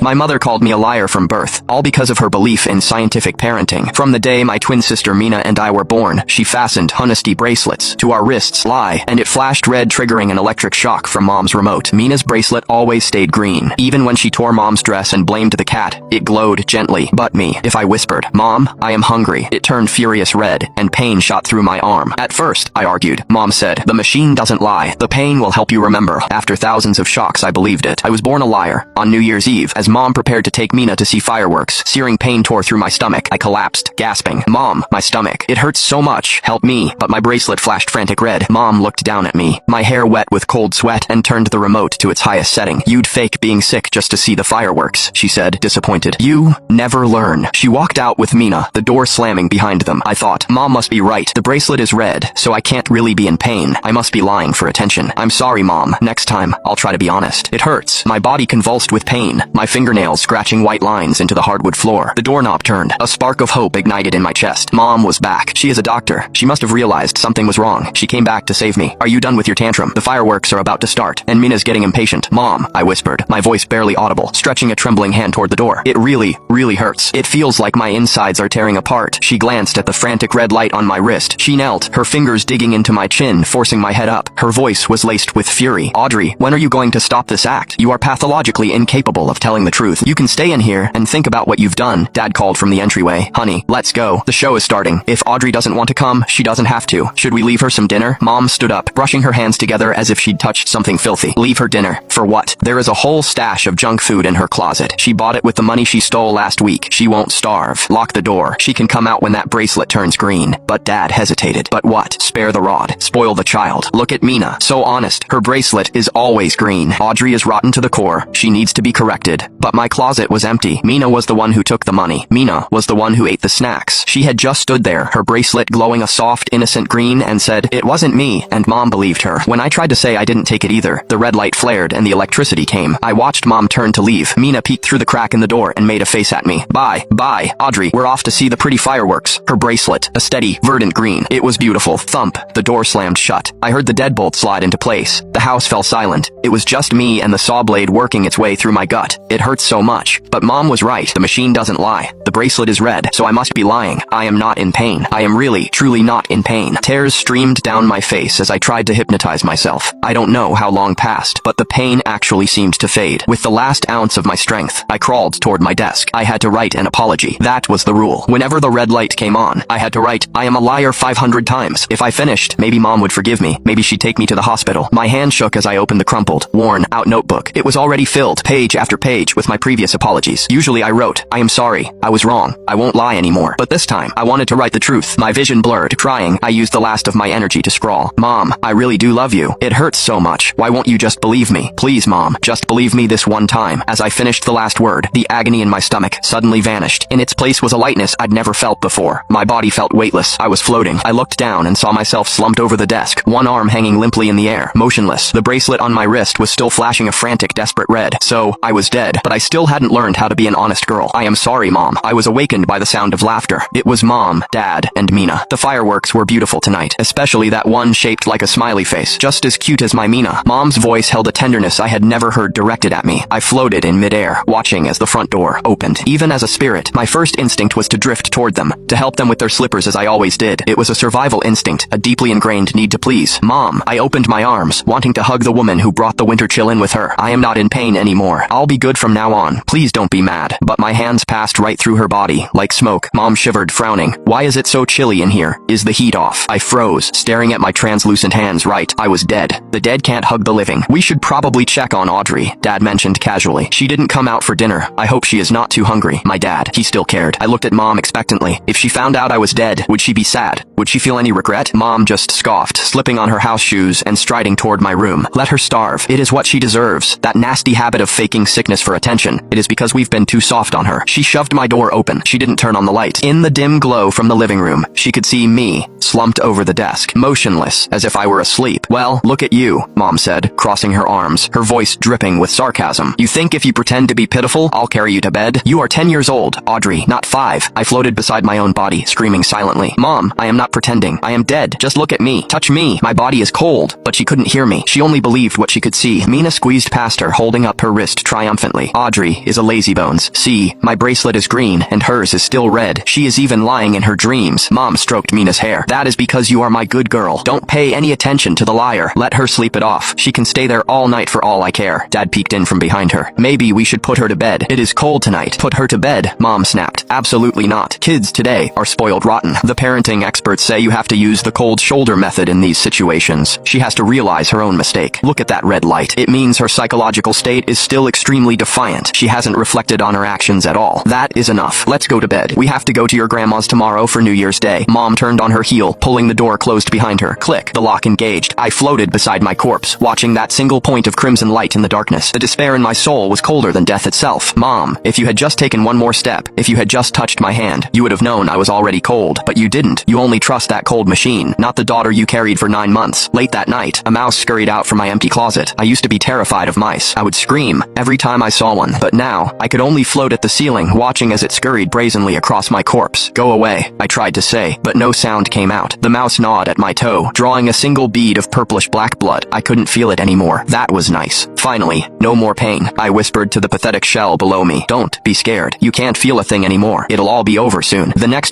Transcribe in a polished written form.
My mother called me a liar from birth, all because of her belief in scientific parenting. From the day my twin sister Mina and I were born, she fastened honesty bracelets to our wrists, and it flashed red, triggering an electric shock from Mom's remote. Mina's bracelet always stayed green. Even when she tore Mom's dress and blamed the cat, it glowed gently. But me, if I whispered, "Mom, I am hungry," it turned furious red, and pain shot through my arm. At first, I argued. Mom said, "The machine doesn't lie. The pain will help you remember." After thousands of shocks, I believed it. I was born a liar. On New Year's Eve, as Mom prepared to take Mina to see fireworks, searing pain tore through my stomach. I collapsed, gasping, "Mom, my stomach. It hurts so much. Help me." But my bracelet flashed frantic red. Mom looked down at me, my hair wet with cold sweat, and turned the remote to its highest setting. "You'd fake being sick just to see the fireworks," she said, disappointed. "You never learn." She walked out with Mina, the door slamming behind them. I thought, Mom must be right. The bracelet is red, so I can't really be in pain. I must be lying for attention. "I'm sorry, Mom. Next time, I'll try to be honest. It hurts." My body convulsed with pain, my fingernails scratching white lines into the hardwood floor. The doorknob turned. A spark of hope ignited in my chest. Mom was back. She is a doctor. She must have realized something was wrong. She came back to save me. "Are you done with your tantrum? The fireworks are about to start." And Mina's getting impatient. "Mom," I whispered, my voice barely audible, stretching a trembling hand toward the door. "It really hurts. It feels like my insides are tearing apart." She glanced at the frantic red light on my wrist. She knelt, her fingers digging into my chin, forcing my head up. Her voice was laced with fury. "Audrey, when are you going to stop this act? You are pathologically incapable of telling the truth. You can stay in here and think about what you've done." Dad called from the entryway. "Honey, let's go. The show is starting. If Audrey doesn't want to come, she doesn't have to. Should we leave her some dinner?" Mom stood up, brushing her hands together as if she'd touched something filthy. "Leave her dinner? For what? There is a whole stash of junk food in her closet. She bought it with the money she stole last week. She won't starve. Lock the door. She can come out when that bracelet turns green." But Dad hesitated. "But what? Spare the rod. Spoil the child. Look at Mina. So honest. Her bracelet is always green. Audrey is rotten to the core. She needs to be corrected." But my closet was empty. Mina was the one who took the money. Mina was the one who ate the snacks. She had just stood there, her bracelet glowing a soft, innocent green, and said, "It wasn't me," and Mom believed her. When I tried to say I didn't take it either, the red light flared and the electricity came. I watched Mom turn to leave. Mina peeked through the crack in the door and made a face at me. Bye, Audrey, we're off to see the pretty fireworks." Her bracelet, a steady, verdant green. It was beautiful. Thump. The door slammed shut. I heard the deadbolt slide into place. The house fell silent. It was just me and the saw blade working its way through my gut. It hurt so much. But Mom was right. The machine doesn't lie. The bracelet is red, so I must be lying. I am not in pain. I am really, truly not in pain. Tears streamed down my face as I tried to hypnotize myself. I don't know how long passed, but the pain actually seemed to fade. With the last ounce of my strength, I crawled toward my desk. I had to write an apology. That was the rule. Whenever the red light came on, I had to write, "I am a liar" 500 times. If I finished, maybe Mom would forgive me. Maybe she'd take me to the hospital. My hand shook as I opened the crumpled, worn-out notebook. It was already filled, page after page, with my previous apologies. Usually I wrote, "I am sorry. I was wrong. I won't lie anymore." But this time, I wanted to write the truth. My vision blurred. Crying, I used the last of my energy to scrawl, "Mom, I really do love you. It hurts so much. Why won't you just believe me? Please, Mom, just believe me this one time." As I finished the last word, the agony in my stomach suddenly vanished. In its place was a lightness I'd never felt before. My body felt weightless. I was floating. I looked down and saw myself slumped over the desk, one arm hanging limply in the air, motionless. The bracelet on my wrist was still flashing a frantic, desperate red. So, I was dead, but I still hadn't learned how to be an honest girl. "I am sorry, Mom." I was awakened by the sound of laughter. It was Mom, Dad, and Mina. The fireworks were beautiful tonight, especially that one shaped like a smiley face, just as cute as my Mina. Mom's voice held a tenderness I had never heard directed at me. I floated in midair, watching as the front door opened. Even as a spirit, my first instinct was to drift toward them, to help them with their slippers as I always did. It was a survival instinct, a deeply ingrained need to please. "Mom." I opened my arms, wanting to hug the woman who brought the winter chill in with her. "I am not in pain anymore. I'll be good from now on. Please don't be mad." But my hands passed right through her body, like smoke. Mom shivered, frowning. "Why is it so chilly in here? Is the heat off?" I froze, staring at my translucent hands. Right, I was dead. The dead can't hug the living. "We should probably check on Audrey," Dad mentioned casually. "She didn't come out for dinner. I hope she is not too hungry." My dad, he still cared. I looked at Mom expectantly. If she found out I was dead, would she be sad? Would she feel any regret? Mom just scoffed, slipping on her house shoes and striding toward my room. "Let her starve. It is what she deserves. That nasty habit of faking sickness for attention. It is because we've been too soft on her." She shoved my door open. She didn't turn on the light. In the dim glow from the living room, she could see me, slumped over the desk, motionless, as if I were asleep. "Well, look at you," Mom said, crossing her arms, her voice dripping with sarcasm. "You think if you pretend to be pitiful, I'll carry you to bed? You are 10 years old, Audrey, not 5. I floated beside my own body, screaming silently. "Mom, I am not pretending. I am dead. Just look at me. Touch me. My body is cold." But she couldn't hear me. She only believed what she could see. Mina squeezed past her, holding up her wrist triumphantly. Audrey is a lazybones. See, my bracelet is green and hers is still red. She is even lying in her dreams. Mom stroked Mina's hair. That is because you are my good girl. Don't pay any attention to the liar. Let her sleep it off. She can stay there all night for all I care. Dad peeked in from behind her. Maybe we should put her to bed. It is cold tonight. Put her to bed, Mom snapped. Absolutely not. Kids today are spoiled rotten. The parenting experts say you have to use the cold shoulder method in these situations. She has to realize her own mistake. Look at that red light. It means her psychological state is still extremely defiant. She hasn't reflected on her actions at all. That is enough. Let's go to bed. We have to go to your grandma's tomorrow for New Year's Day. Mom turned on her heel, pulling the door closed behind her. Click. The lock engaged. I floated beside my corpse, watching that single point of crimson light in the darkness. The despair in my soul was colder than death itself. Mom, if you had just taken one more step, if you had just touched my hand, you would have known I was already cold. But you didn't. You only trust that cold machine, not the daughter you carried for 9 months. Late that night, a mouse scurried out from my empty closet. I used to be terrified of mice. I would scream every time I saw one. But now, I could only float at the ceiling, watching as it scurried brazenly across my corpse. Go away, I tried to say, but no sound came out. The mouse gnawed at my toe, drawing a single bead of purplish black blood. I couldn't feel it anymore. That was nice. Finally, no more pain. I whispered to the pathetic shell below me. Don't be scared. You can't feel a thing anymore. It'll all be over soon. The next